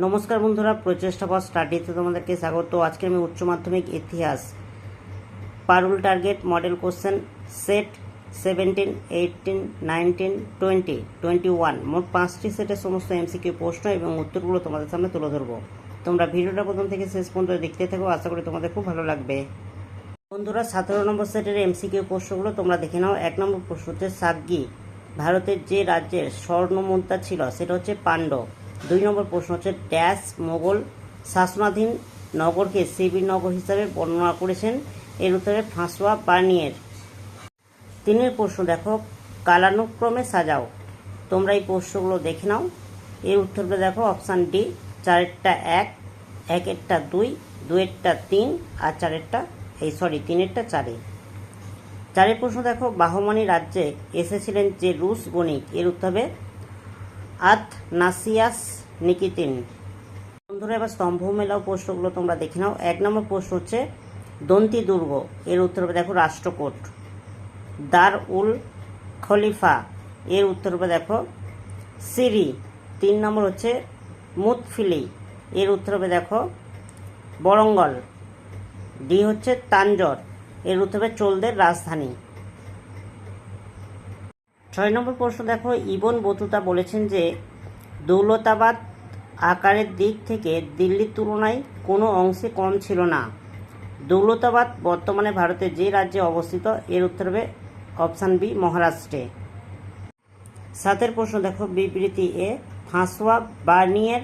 নমস্কার বন্ধুরা, প্রচেষ্টা ফর স্টাডিতে তোমাদেরকে স্বাগত। আজকে আমি উচ্চ মাধ্যমিক ইতিহাস পারুল টার্গেট মডেল কোশ্চেন সেট 17, 18, 19, 20, 21 মোট 5টি সেটের সমস্ত এমসিকিউ প্রশ্ন এবং উত্তরগুলো তোমাদের সামনে তুলে ধরবো। তোমরা ভিডিওটা প্রথম থেকে শেষ পর্যন্ত দেখতে থাকো, আশা করি তোমাদের খুব ভালো লাগবে। বন্ধুরা, 17 নম্বর সেটের এমসিকিউ প্রশ্নগুলো তোমরা দেখে নাও। 1 নম্বর প্রশ্ন হচ্ছে সাগ্গি ভারতের যে রাজ্যের স্বর্ণ মুদ্রা ছিল সেটা হচ্ছে পাণ্ডব। 2 নম্বর প্রশ্ন হচ্ছে ড্যাশ মোগল শাসনাধীন নগরকে শিবির নগর হিসাবে বর্ণনা করেছেন, এর উত্তরে ফ্রাঁসোয়া বার্নিয়ের। 3 প্রশ্ন দেখো কালানুক্রমে সাজাও। তোমরা এই প্রশ্নগুলো দেখে নাও। এর উত্তরটা দেখো অপশান ডি, 4-এরটা 1, 1-এরটা 2, 2-এরটা 3 আর 3-এরটা 4। 4 প্রশ্ন দেখো বাহমানি রাজ্যে এসেছিলেন যে রুশ বণিক, এর উত্তর হবে আথনাসিয়াস নিকিতিন। বন্ধুরা, এবার স্তম্ভ মেলাও প্রশ্নগুলো তোমরা দেখে নাও। 1 নম্বর প্রশ্ন হচ্ছে দন্তি দুর্গ, এর উত্তর হবে দেখো রাষ্ট্রকূট। দার উল খলিফা, এর উত্তর হবে দেখো সিরি। 3 নম্বর হচ্ছে মুতফিলি, এর উত্তর হবে দেখো বরঙ্গল। ডি হচ্ছে তাঞ্জোর, এর উত্তর হবে চোলদের রাজধানী। 6 নম্বর প্রশ্ন দেখো ইবন বতুতা বলেছেন যে দৌলতাবাদ আকারের দিক থেকে দিল্লির তুলনায় কোনো অংশে কম ছিল না। দৌলতাবাদ বর্তমানে ভারতের যে রাজ্যে অবস্থিত, এর উত্তর হবে অপশান বি মহারাষ্ট্রে। 7 প্রশ্ন দেখো বিবৃতি এ ফ্রাঁসোয়া বার্নিয়ের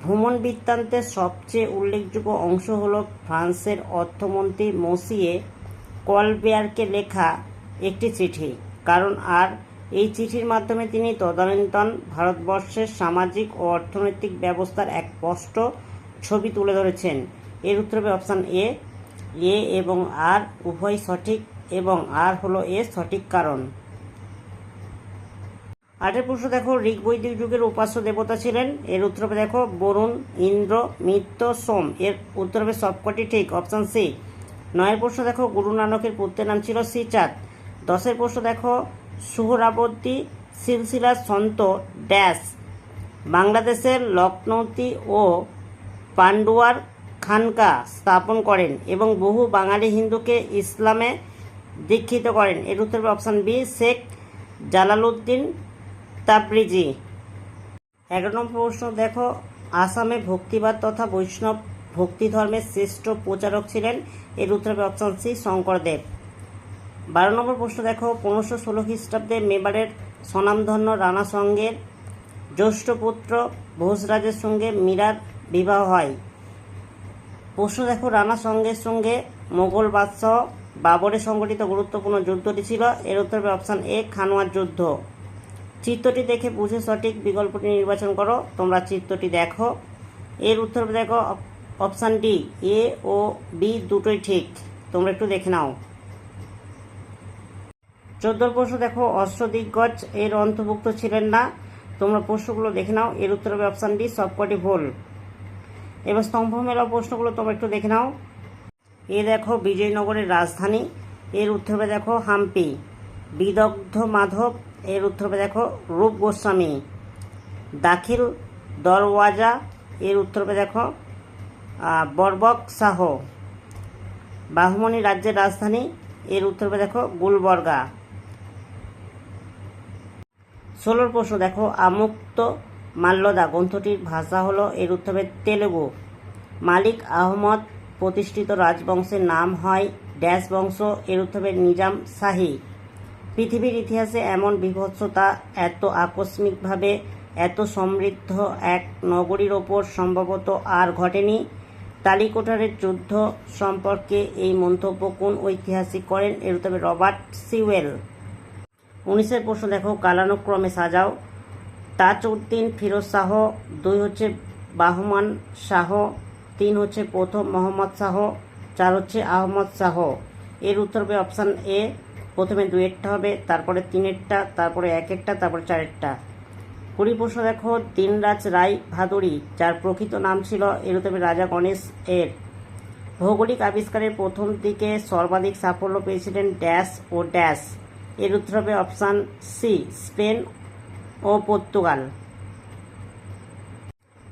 ভ্রমণ বৃত্তান্তের সবচেয়ে উল্লেখযোগ্য অংশ হল ফ্রান্সের অর্থমন্ত্রী মসিয়ে কলবেয়ারকে লেখা একটি চিঠি। কারণ আর এই চিঠির মাধ্যমে তিনি তদানীন্তন ভারতবর্ষের সামাজিক ও অর্থনৈতিক ব্যবস্থার এক স্পষ্ট ছবি তুলে ধরেছেন। এর উত্তর হবে অপশান এ এবং আর উভয় সঠিক এবং আর হলো এ সঠিক কারণ। 8 প্রশ্ন দেখো ঋগ্বৈদিক যুগের উপাস্য দেবতা ছিলেন, এর উত্তর হবে দেখো বরুণ, ইন্দ্র, মিত্র, সোম, এর উত্তর হবে সবকটি ঠিক, অপশান সি। 9 প্রশ্ন দেখো গুরু নানকের পুত্রের নাম ছিল শ্রীচাঁদ। 10 প্রশ্ন দেখো সুহরাবর্দী সিলসিলার সন্ত ড্যাশ বাংলাদেশের লখনৌতি ও পান্ডুয়ার খানকা স্থাপন করেন এবং বহু বাঙালি হিন্দুকে ইসলামে দীক্ষিত করেন, এর উত্তর হবে option B Sheikh Jalaluddin Tabrizi. 11 নম্বর প্রশ্ন দেখো আসামে ভক্তিবাদ তথা বৈষ্ণব ভক্তি ধর্মের শ্রেষ্ঠ প্রচারক ছিলেন, এর উত্তর হবে অপশান সি শঙ্করদেব। 12 নম্বর প্রশ্ন দেখো 1516 খ্রিস্টাব্দে মেবারের স্বনামধন্য রানা সঙ্গের জ্যেষ্ঠ পুত্র ভোজরাজের সঙ্গে মীরার বিবাহ হয়। প্রশ্ন দেখো রানা সঙ্গের সঙ্গে মোগল বাদশাহ বাবরের সংগঠিত গুরুত্বপূর্ণ যুদ্ধটি ছিল, এর উত্তর হবে অপশান এ খানোয়ার যুদ্ধ। চিত্রটি দেখে বুঝে সঠিক বিকল্পটি নির্বাচন করো। তোমরা চিত্রটি দেখো, এর উত্তর হবে দেখো অপশান ডি, এ ও বি দুটোই ঠিক, তোমরা একটু দেখে নাও। 14 প্রশ্ন দেখো অষ্টদিগ্গজ এর অন্তর্ভুক্ত ছিলেন না, তোমরা প্রশ্নগুলো দেখে নাও, এর উত্তর হবে অপশান ডি সবকটি ভুল। এবার স্তম্ভ মেলা প্রশ্নগুলো তোমরা একটু দেখে নাও। এ দেখো বিজয়নগরের রাজধানী, এর উত্তর হবে দেখো হাম্পি। বিদগ্ধ মাধব, এর উত্তর হবে দেখো রূপ গোস্বামী। দাখিল দরওয়াজা, এর উত্তর হবে দেখো বরবক শাহ। বাহমনি রাজ্যের রাজধানী, এর উত্তর হবে দেখো গুলবর্গা। 16 প্রশ্ন দেখো আমুক্ত মাল্যদা গ্রন্থটির ভাষা হলো, এর উত্তর হবে তেলুগু। মালিক আহমদ প্রতিষ্ঠিত রাজবংশের নাম হয় ড্যাশ বংশ, এর উত্তর হবে নিজাম শাহী। পৃথিবীর ইতিহাসে এমন বিভৎসতা এত আকস্মিকভাবে এত সমৃদ্ধ এক নগরীর ওপর সম্ভবত আর ঘটেনি। তালিকোটারের যুদ্ধ সম্পর্কে এই মন্তব্য কোন ঐতিহাসিক করেন, এর উত্তর হবে রবার্ট সিওয়েল। 19 প্রশ্ন দেখো কালানুক্রমে সাজাও। তাজউদ্দিন ফিরোজ শাহ, 2 হচ্ছে বাহমান শাহ, 3 হচ্ছে প্রথম মোহাম্মদ শাহ, 4 হচ্ছে আহমদ শাহ, এর উত্তর হবে অপশান এ প্রথমে 2-এরটা হবে, তারপরে 3-এরটা, তারপরে 1-এরটা, তারপরে 4-এরটা। 20 প্রশ্ন দেখো দিনরাজ রায় ভাদুড়ি যার প্রকৃত নাম ছিল, এর উত্তর হবে রাজা গণেশ এর। ভৌগোলিক আবিষ্কারের প্রথম দিকে সর্বাধিক সাফল্য পেয়েছিলেন ড্যাশ ও ড্যাশ, এর উত্তর হবে অপশান সি স্পেন ও পর্তুগাল।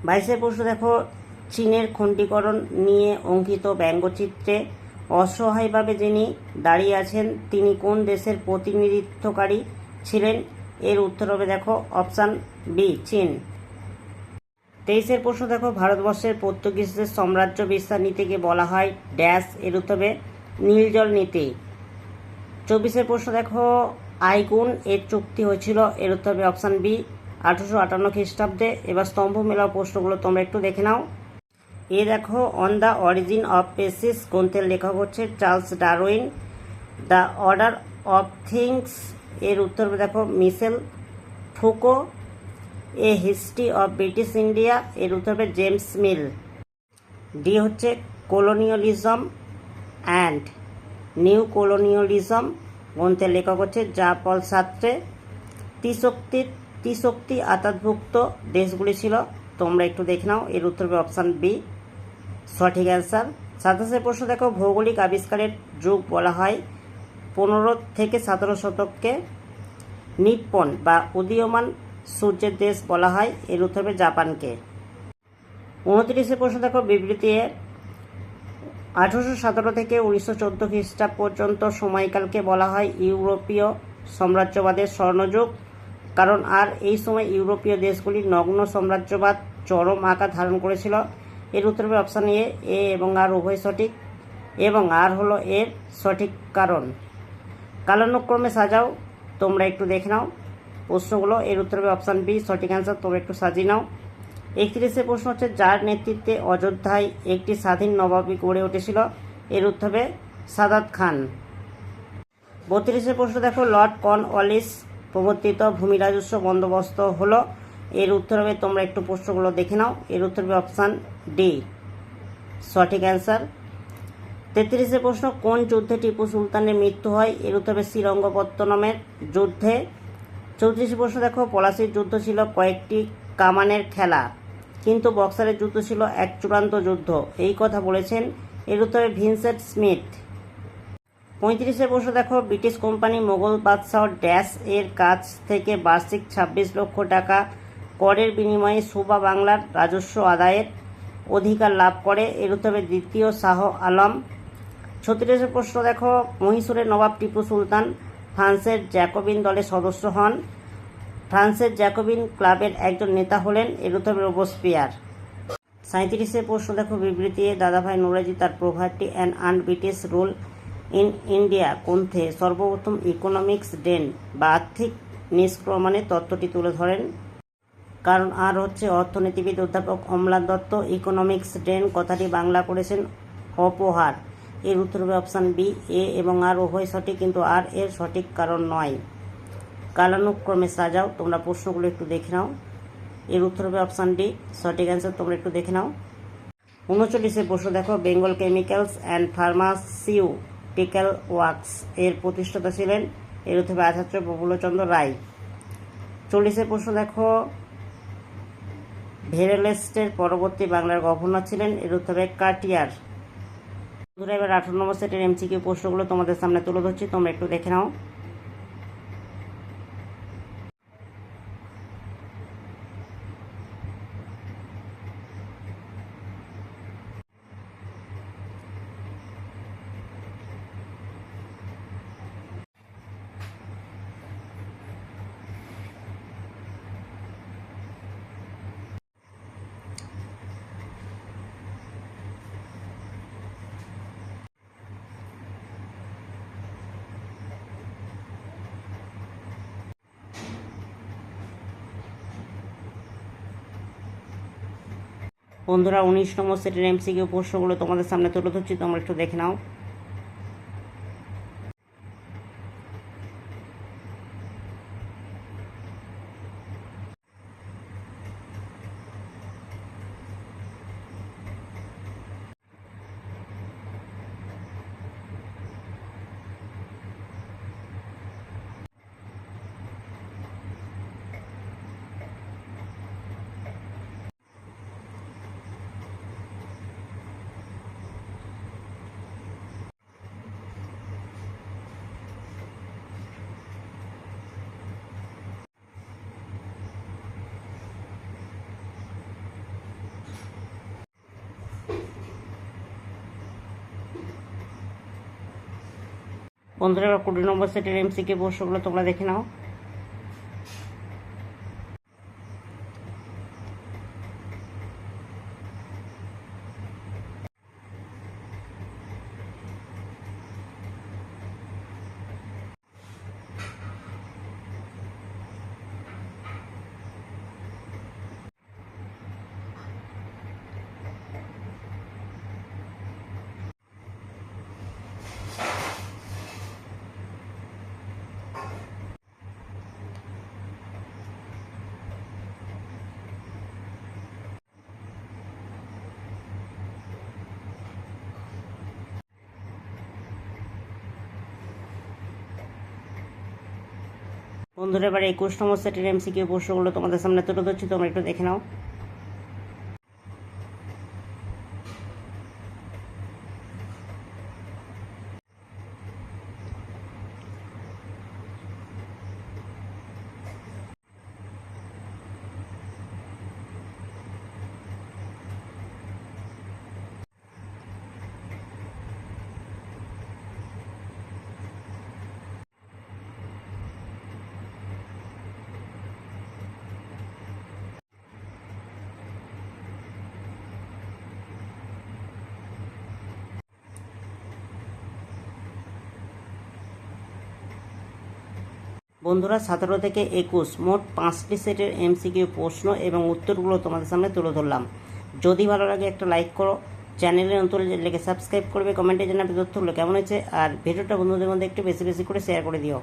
22 প্রশ্ন দেখো, চীনের খণ্ডীকরণ নিয়ে অঙ্কিত ব্যঙ্গচিত্রে অসহায়ভাবে যিনি দাঁড়িয়ে আছেন তিনি কোন দেশের প্রতিনিধিত্বকারী ছিলেন? এর উত্তর হবে দেখো অপশান বি, চীন। 23 প্রশ্ন দেখো, ভারতবর্ষের পর্তুগিজদের সাম্রাজ্য বিস্তার নীতিকে বলা হয় ড্যাশ? এর উত্তর হবে নীলজল নীতি। 24 প্রশ্ন দেখো, আইগুন এর চুক্তি হয়েছিল? এর উত্তর হবে অপশান বি, 1858 খ্রিস্টাব্দে। এবার স্তম্ভ মেলাও প্রশ্নগুলো তোমরা একটু দেখে নাও। এ দেখো, on the origin of species গ্রন্থের লেখক হচ্ছে Charles Darwin. The order of things এর উত্তর হবে দেখো Michel Foucault. A history of British India এর উত্তর হবে জেমস মিল। ডি হচ্ছে কলোনিয়ালিজম অ্যান্ড নিউ কলোনিয়ালিজম গ্রন্থের লেখক হচ্ছে জা পল সার্ত্রে। ত্রিশক্তি আতাতভুক্ত দেশগুলি ছিল, তোমরা একটু দেখে নাও। এর উত্তর হবে অপশান বি, সঠিক অ্যান্সার। 27 প্রশ্ন দেখো, ভৌগোলিক আবিষ্কারের যুগ বলা হয় 15 থেকে 17 শতককে নিপ্পন বা উদীয়মান সূর্যের দেশ বলা হয়? এর উত্তর হবে জাপানকে। 29 প্রশ্ন দেখো, বিবৃতি 1817 থেকে 1914 খ্রিস্টাব্দ পর্যন্ত সময়কালকে বলা হয় ইউরোপীয় সাম্রাজ্যবাদের স্বর্ণযুগ। কারণ আর এই সময় ইউরোপীয় দেশগুলির নগ্ন সাম্রাজ্যবাদ চরম আকার ধারণ করেছিল? এর উত্তর হবে অপশান এ এবং আর উভয় সঠিক, এবং আর হলো এর সঠিক কারণ। কালানুক্রমে সাজাও, তোমরা একটু দেখে নাও প্রশ্নগুলো। এর উত্তর হবে অপশান বি, সঠিক অ্যান্সার। তোমরা একটু সাজিয়ে নাও। 31 প্রশ্ন হচ্ছে, যার নেতৃত্বে অযোধ্যায় একটি স্বাধীন নবাবী গড়ে উঠেছিল? এর উত্তর হবে সাদাত খান। 32 প্রশ্ন দেখো, লর্ড কর্নওয়ালিস প্রবর্তিত ভূমি রাজস্ব বন্দোবস্ত হলো? এর উত্তর হবে, তোমরা একটু প্রশ্নগুলো দেখে নাও। এর উত্তর হবে অপশান ডি, সঠিক অ্যান্সার। 33 প্রশ্ন, কোন যুদ্ধে টিপু সুলতানের মৃত্যু হয়? এর উত্তর হবে শ্রীরঙ্গপত্তনমের যুদ্ধে। 34 প্রশ্ন দেখো, পলাশির যুদ্ধ ছিল কয়েকটি কামানের খেলা, কিন্তু বক্সারের যুদ্ধ ছিল এক চূড়ান্ত যুদ্ধ, এই কথা বলেছেন? এর উত্তর হবে ভিনসেন্ট স্মিথ। 35 প্রশ্ন দেখো, ব্রিটিশ কোম্পানি মোগল বাদশাহ ড্যাশ এর কাছ থেকে বার্ষিক 26 লক্ষ টাকা করের বিনিময়ে সুবা বাংলার রাজস্ব আদায়ের অধিকার লাভ করে? এর উত্তর হবে দ্বিতীয় শাহ আলম। 36 প্রশ্ন দেখো, মহীশূরের নবাব টিপু সুলতান ফ্রান্সের জ্যাকোবিন দলের সদস্য হন? ফ্রান্সের জ্যাকোবিন ক্লাবের একজন নেতা হলেন? এর উত্তর হবে রোবসপিয়ার। 37 প্রশ্ন দেখো, বিবৃতি দাদাভাই নৌরোজি তার poverty and An British rule in India গ্রন্থে সর্বপ্রথম ইকোনমিক্স ড্রেন বা আর্থিক নিষ্ক্রমণের তত্ত্বটি তুলে ধরেন? কারণ আর হচ্ছে অর্থনীতিবিদ অধ্যাপক অম্লান দত্ত। ইকোনমিক্স ড্রেন কথাটি বাংলা করেছেন অপহার। এর উত্তর হবে অপশান বি, এ এবং আর উভয় সঠিক, কিন্তু আর এর সঠিক কারণ নয়। কালানুক্রমে সাজাও, তোমরা প্রশ্নগুলো একটু দেখে নাও। এর উত্তর হবে অপশান ডি, সঠিক অ্যান্সার। তোমরা একটু দেখে নাও। 39 প্রশ্ন দেখো, Bengal chemicals and pharmaceutical works এর প্রতিষ্ঠাতা ছিলেন? এর উত্তর হবে আচার্য প্রফুল্লচন্দ্র রায়। 40 প্রশ্ন দেখো, ভেরেলেস্টের পরবর্তী বাংলার গভর্নর ছিলেন? এর উত্তর হবে কাটিয়ার। বন্ধুরা, এবার 18 নম্বর সেটের এমসিকিউ প্রশ্নগুলো তোমাদের সামনে তুলে ধরছি, তোমরা একটু দেখে নাও। বন্ধুরা, 19 নম্বর সেটের এমসিকিউ প্রশ্নগুলো তোমাদের সামনে তুলে ধরছি, তোমরা একটু দেখে নাও। বন্ধুরা এবার 20 নম্বর সেটের এমসিকিউ প্রশ্নগুলো তোমরা দেখে নাও। বন্ধুরা এবার 21 নম্বর সেটের এমসিকিউ প্রশ্নগুলো তোমাদের সামনে তুলে ধরছি, তোমরা একটু দেখে নাও। বন্ধুরা 17 থেকে 21 মোট 5টি সেটের এমসিকিউ প্রশ্ন এবং উত্তরগুলো তোমাদের সামনে তুলে ধরলাম। যদি ভালো লাগে একটা লাইক করো, চ্যানেলে নতুন লেগে সাবস্ক্রাইব করবে, কমেন্টে জানাবে তথ্যগুলো কেমন হয়েছে, আর ভিডিওটা বন্ধুদের মধ্যে একটু বেশি বেশি করে শেয়ার করে দিও।